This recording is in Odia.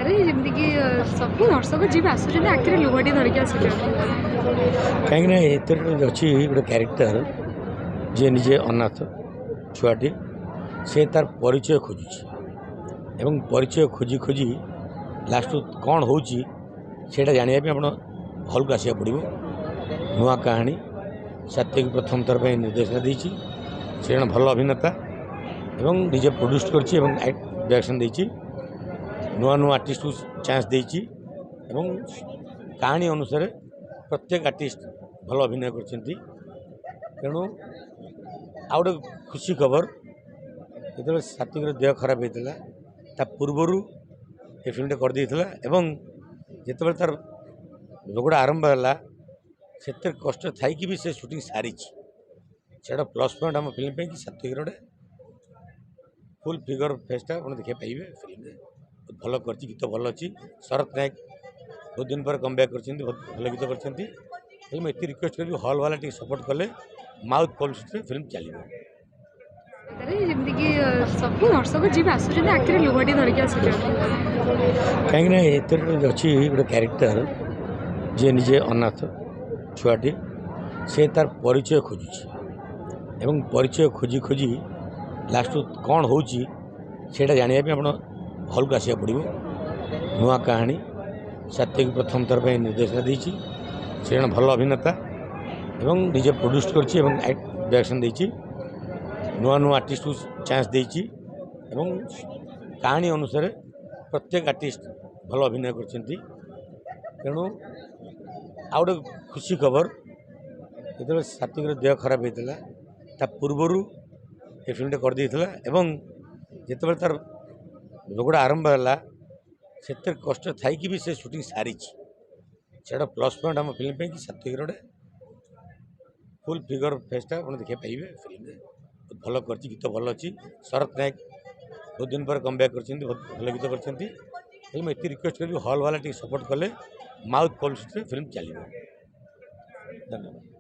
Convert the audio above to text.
अरे ଯେମିତିକି ସବୁ ଦର୍ଶକ ଯିବେ ଆସୁଛନ୍ତି ଆଖିରେ ଲୁହଟି ଧରିକି ଆସୁଛନ୍ତି। କାହିଁକିନା ଏଥିରେ ଅଛି ଗୋଟେ କ୍ୟାରେକ୍ଟର ଯିଏ ନିଜେ ଅନାଥ ଛୁଆଟି, ସେ ତାର ପରିଚୟ ଖୋଜୁଛି ଏବଂ ପରିଚୟ ଖୋଜି ଖୋଜି ଲାଷ୍ଟକୁ କ'ଣ ହେଉଛି ସେଇଟା ଜାଣିବା ପାଇଁ ଆପଣ ହଲ୍କୁ ଆସିବାକୁ ପଡ଼ିବ। ନୂଆ କାହାଣୀ, ସାତ୍ୱିକ ପ୍ରଥମ ଥର ପାଇଁ ନିର୍ଦ୍ଦେଶନା ଦେଇଛି। ସେ ଜଣେ ଭଲ ଅଭିନେତା ଏବଂ ନିଜେ ପ୍ରଡ୍ୟୁସ୍ କରିଛି ଏବଂ ଡାଇରେକ୍ସନ୍ ଦେଇଛି। ନୂଆ ନୂଆ ଆର୍ଟିଷ୍ଟକୁ ଚାନ୍ସ ଦେଇଛି ଏବଂ କାହାଣୀ ଅନୁସାରେ ପ୍ରତ୍ୟେକ ଆର୍ଟିଷ୍ଟ ଭଲ ଅଭିନୟ କରିଛନ୍ତି। ତେଣୁ ଆଉ ଗୋଟେ ଖୁସି ଖବର, ଯେତେବେଳେ ସାତ୍ୱିକର ଦେହ ଖରାପ ହେଇଥିଲା ତା ପୂର୍ବରୁ ଏ ଫିଲ୍ମଟା କରିଦେଇଥିଲା ଏବଂ ଯେତେବେଳେ ତାର ରୋଗଟା ଆରମ୍ଭ ହେଲା ସେଥିରେ କଷ୍ଟ ଥାଇକି ବି ସେ ସୁଟିଂ ସାରିଛି। ସେଇଟା ପ୍ଲସ୍ ପଏଣ୍ଟ ଆମ ଫିଲ୍ମ ପାଇଁ କି ସାତ୍ୱିକର ଗୋଟେ ଫୁଲ୍ ଫିଗର ଫେସ୍ଟା ଆପଣ ଦେଖିବା ପାଇବେ ଫିଲ୍ମରେ। ଭଲ କରିଛି, ଗୀତ ଭଲ ଅଛି। ଶରତ ନାୟକ ବହୁତ ଦିନ ପରେ କମ୍ ବ୍ୟାକ୍ କରିଛନ୍ତି, ବହୁତ ଭଲ ଗୀତ କରିଛନ୍ତି। ହେଲେ ମୁଁ ଏତେ ରିକ୍ୱେଷ୍ଟ କରିବି ହଲ୍ ବାଲା ଟିକେ ସପୋର୍ଟ କଲେ ମାଉଥ୍ ପବ୍ଲିସିଟିରେ ଫିଲ୍ମ ଚାଲିବ। ଆରେ ଯେମିତିକି ସବୁ ଦର୍ଶକ ଯିବେ ଆସୁଛନ୍ତି ଆଖିରେ ଲୁହଟି ଧରିକି ଆସୁଛନ୍ତି। କାହିଁକିନା ଏଥିରେ ଅଛି ଗୋଟେ କ୍ୟାରେକ୍ଟର ଯିଏ ନିଜେ ଅନାଥ ଛୁଆଟି, ସେ ତାର ପରିଚୟ ଖୋଜୁଛି ଏବଂ ପରିଚୟ ଖୋଜି ଖୋଜି ଲାଷ୍ଟକୁ କ'ଣ ହେଉଛି ସେଇଟା ଜାଣିବା ପାଇଁ ଆପଣ ହଲ୍କୁ ଆସିବାକୁ ପଡ଼ିବ। ନୂଆ କାହାଣୀ, ସାତ୍ୱିକ ପ୍ରଥମ ଥର ପାଇଁ ନିର୍ଦ୍ଦେଶନା ଦେଇଛି। ସେ ଜଣେ ଭଲ ଅଭିନେତା ଏବଂ ନିଜେ ପ୍ରଡ୍ୟୁସ୍ କରିଛି ଏବଂ ଡାଇରେକ୍ସନ୍ ଦେଇଛି। ନୂଆ ନୂଆ ଆର୍ଟିଷ୍ଟକୁ ଚାନ୍ସ ଦେଇଛି ଏବଂ କାହାଣୀ ଅନୁସାରେ ପ୍ରତ୍ୟେକ ଆର୍ଟିଷ୍ଟ ଭଲ ଅଭିନୟ କରିଛନ୍ତି। ତେଣୁ ଆଉ ଗୋଟେ ଖୁସି ଖବର, ଯେତେବେଳେ ସାତ୍ୱିକର ଦେହ ଖରାପ ହେଇଥିଲା ତା ପୂର୍ବରୁ ଏ ଫିଲ୍ମଟା କରିଦେଇଥିଲା ଏବଂ ଯେତେବେଳେ ତାର ରୋଗଟା ଆରମ୍ଭ ହେଲା ସେଥିରେ କଷ୍ଟ ଥାଇକି ବି ସେ ସୁଟିଂ ସାରିଛି। ସେଇଟା ପ୍ଲସ୍ ପଏଣ୍ଟ ଆମ ଫିଲ୍ମ ପାଇଁ କି ସାତ୍ୱିକର ଗୋଟେ ଫୁଲ୍ ଫିଗର ଫେସ୍ଟା ଆପଣ ଦେଖିବା ପାଇବେ ଫିଲ୍ମରେ। ବହୁତ ଭଲ କରିଛି, ଗୀତ ଭଲ ଅଛି। ଶରତ ନାୟକ ବହୁତ ଦିନ ପରେ କମ୍ ବ୍ୟାକ୍ କରିଛନ୍ତି, ବହୁତ ଭଲ ଗୀତ କରିଛନ୍ତି। ହେଲେ ମୁଁ ଏତେ ରିକ୍ୱେଷ୍ଟ କରିବି ହଲ୍ ବାଲା ଟିକେ ସପୋର୍ଟ କଲେ ମାଉଥ୍ ପବ୍ଲିସିଟିରେ ଫିଲ୍ମ ଚାଲିବ। ଧନ୍ୟବାଦ।